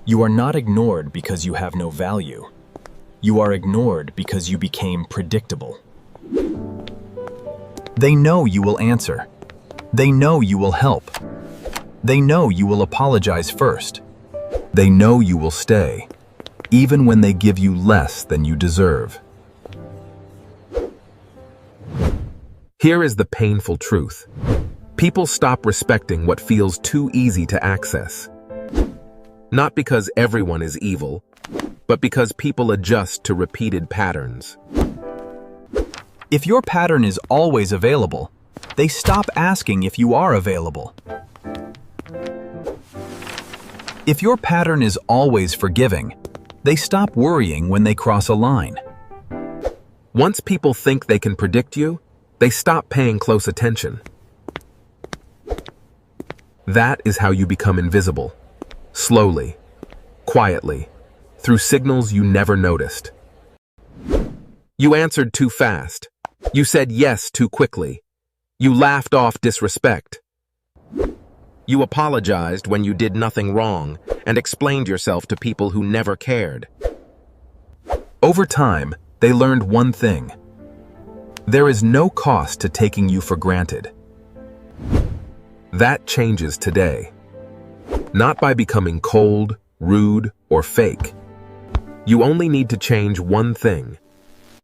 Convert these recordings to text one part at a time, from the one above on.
You are not ignored because you have no value. You are ignored because you became predictable. They know you will answer. They know you will help. They know you will apologize first. They know you will stay, even when they give you less than you deserve. Here is the painful truth. People stop respecting what feels too easy to access. Not because everyone is evil, but because people adjust to repeated patterns. If your pattern is always available, they stop asking if you are available. If your pattern is always forgiving, they stop worrying when they cross a line. Once people think they can predict you, they stop paying close attention. That is how you become invisible. Slowly, quietly, through signals you never noticed. You answered too fast. You said yes too quickly. You laughed off disrespect. You apologized when you did nothing wrong and explained yourself to people who never cared. Over time, they learned one thing. There is no cost to taking you for granted. That changes today. Not by becoming cold, rude, or fake. You only need to change one thing: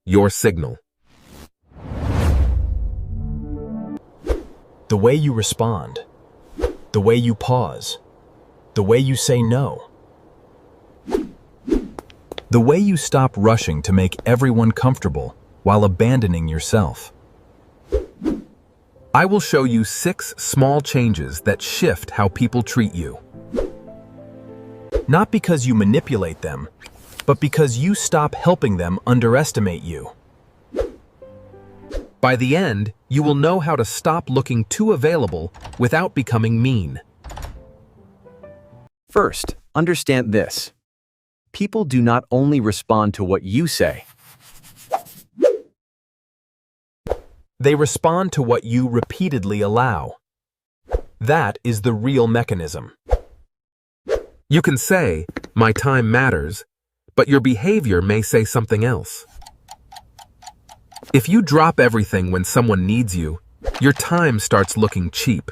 your signal. The way you respond, the way you pause, the way you say no, the way you stop rushing to make everyone comfortable while abandoning yourself. I will show you 6 small changes that shift how people treat you. Not because you manipulate them, but because you stop helping them underestimate you. By the end, you will know how to stop looking too available without becoming mean. First, understand this. People do not only respond to what you say. They respond to what you repeatedly allow. That is the real mechanism. You can say, "My time matters," but your behavior may say something else. If you drop everything when someone needs you, your time starts looking cheap.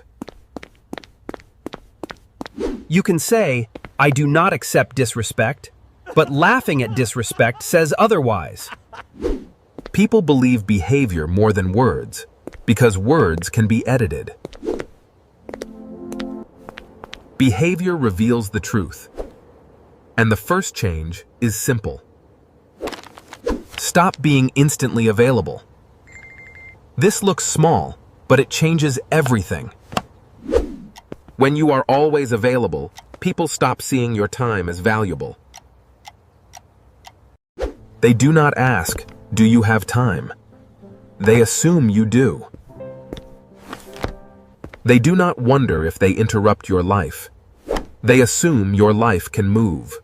You can say, "I do not accept disrespect," but laughing at disrespect says otherwise. People believe behavior more than words, because words can be edited. Behavior reveals the truth. And the first change is simple. Stop being instantly available. This looks small, but it changes everything. When you are always available, people stop seeing your time as valuable. They do not ask, "Do you have time?" They assume you do. They do not wonder if they interrupt your life. They assume your life can move.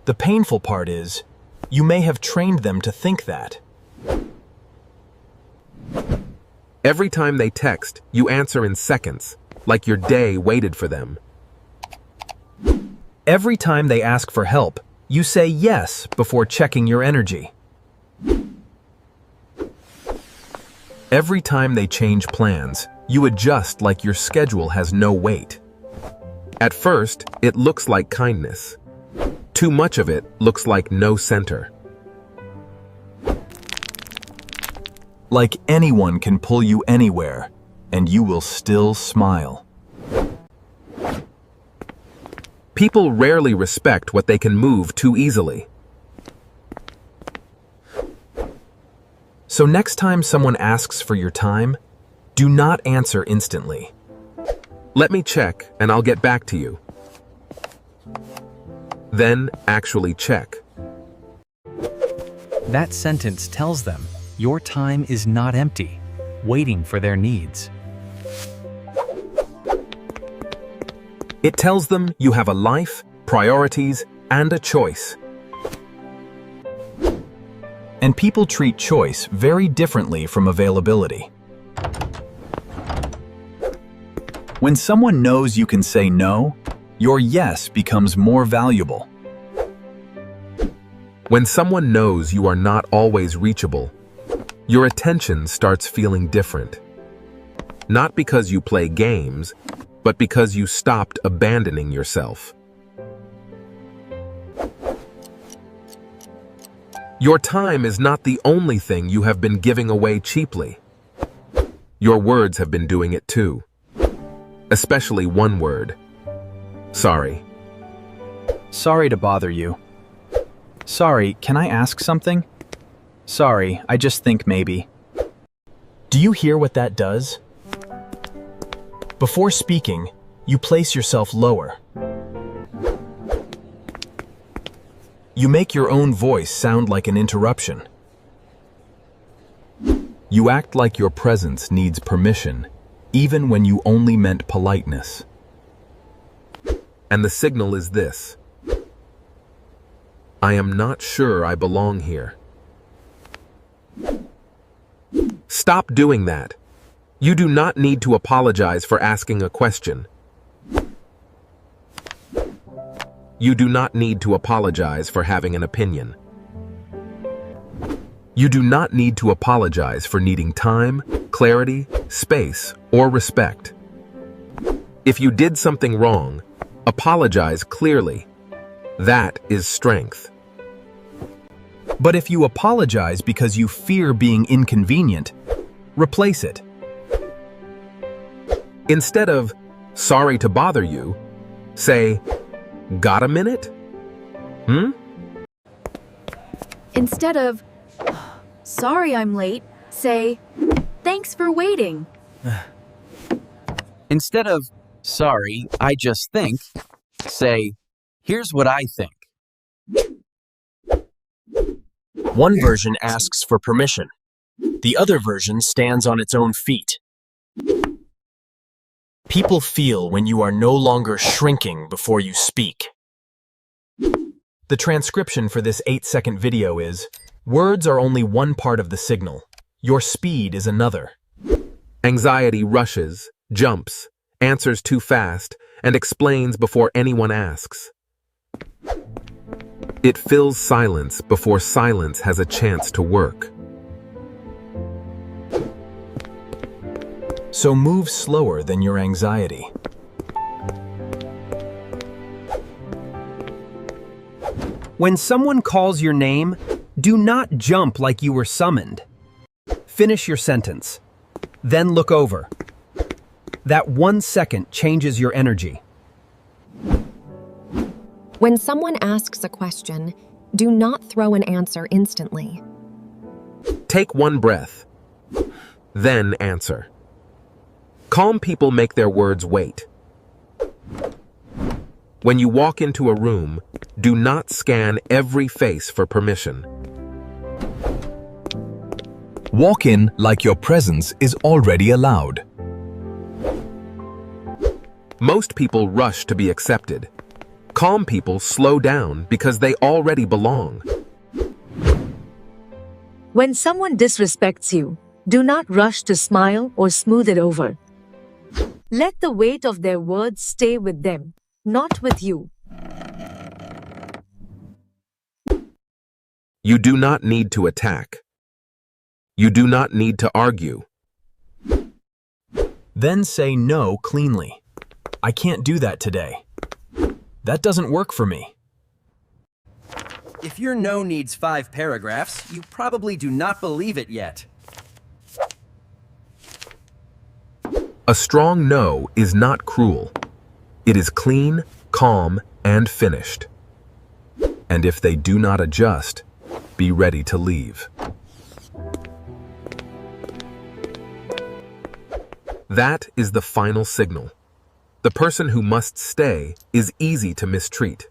The painful part is, you may have trained them to think that. Every time they text, you answer in seconds, like your day waited for them. Every time they ask for help, you say yes before checking your energy. Every time they change plans, you adjust like your schedule has no weight. At first, it looks like kindness. Too much of it looks like no center. Like anyone can pull you anywhere, and you will still smile. People rarely respect what they can move too easily. So next time someone asks for your time, do not answer instantly. Let me check, and I'll get back to you. Then actually check. That sentence tells them your time is not empty, waiting for their needs. It tells them you have a life, priorities, and a choice. And people treat choice very differently from availability. When someone knows you can say no, Your yes becomes more valuable. When someone knows you are not always reachable, your attention starts feeling different. Not because you play games, but because you stopped abandoning yourself. Your time is not the only thing you have been giving away cheaply. Your words have been doing it too. Especially one word. Sorry. Sorry to bother you. Sorry, can I ask something? Sorry, I just think maybe. Do you hear what that does? Before speaking, you place yourself lower. You make your own voice sound like an interruption. You act like your presence needs permission, even when you only meant politeness. And the signal is this: I am not sure I belong here. Stop doing that. You do not need to apologize for asking a question. You do not need to apologize for having an opinion. You do not need to apologize for needing time, clarity, space, or respect. If you did something wrong, apologize clearly. That is strength. But if you apologize because you fear being inconvenient, replace it. Instead of sorry to bother you, say, got a minute? Instead of sorry I'm late, say thanks for waiting. Instead of, sorry, I just think, say, here's what I think. One version asks for permission. The other version stands on its own feet. People feel when you are no longer shrinking before you speak. The transcription for this 8-second video is, words are only one part of the signal. Your speed is another. Anxiety rushes, jumps, answers too fast, and explains before anyone asks. It fills silence before silence has a chance to work. So move slower than your anxiety. When someone calls your name, do not jump like you were summoned. Finish your sentence, then look over. That 1 second changes your energy. When someone asks a question, do not throw an answer instantly. Take one breath, then answer. Calm people make their words wait. When you walk into a room, do not scan every face for permission. Walk in like your presence is already allowed. Most people rush to be accepted. Calm people slow down because they already belong. When someone disrespects you, do not rush to smile or smooth it over. Let the weight of their words stay with them, not with you. You do not need to attack. You do not need to argue. Then say no cleanly. I can't do that today. That doesn't work for me. If your no needs 5 paragraphs, you probably do not believe it yet. A strong no is not cruel. It is clean, calm, and finished. And if they do not adjust, be ready to leave. That is the final signal. The person who must stay is easy to mistreat.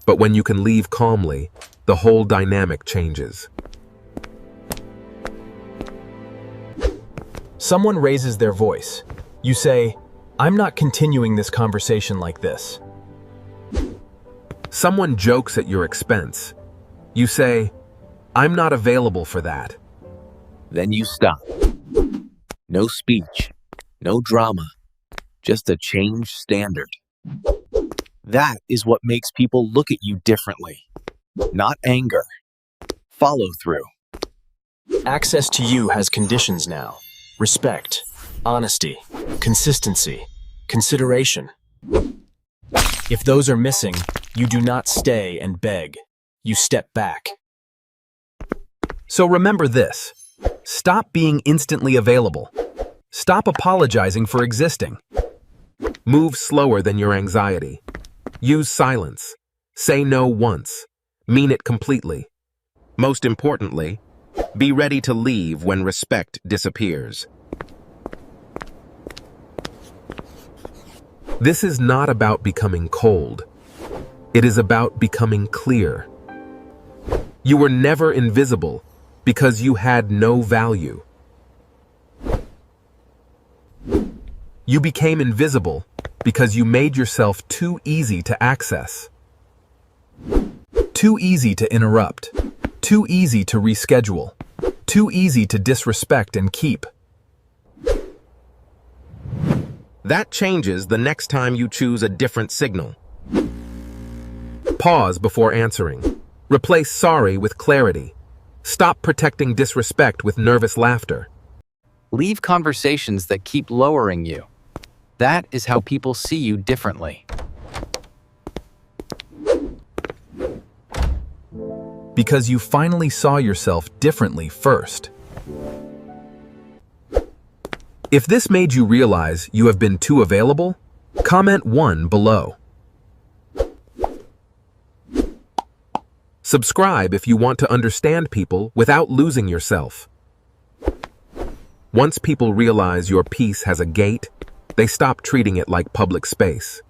But when you can leave calmly, the whole dynamic changes. Someone raises their voice. You say, I'm not continuing this conversation like this. Someone jokes at your expense. You say, I'm not available for that. Then you stop. No speech, no drama, just a changed standard. That is what makes people look at you differently. Not anger. Follow through. Access to you has conditions now. Respect, honesty, consistency, consideration. If those are missing, you do not stay and beg. You step back. So remember this. Stop being instantly available. Stop apologizing for existing. Move slower than your anxiety. Use silence. Say no once. Mean it completely. Most importantly, be ready to leave when respect disappears. This is not about becoming cold. It is about becoming clear. You were never invisible because you had no value. You became invisible because you made yourself too easy to access. Too easy to interrupt. Too easy to reschedule. Too easy to disrespect and keep. That changes the next time you choose a different signal. Pause before answering. Replace sorry with clarity. Stop protecting disrespect with nervous laughter. Leave conversations that keep lowering you. That is how people see you differently. Because you finally saw yourself differently first. If this made you realize you have been too available, comment 1 below. Subscribe if you want to understand people without losing yourself. Once people realize your peace has a gate, they stop treating it like public space.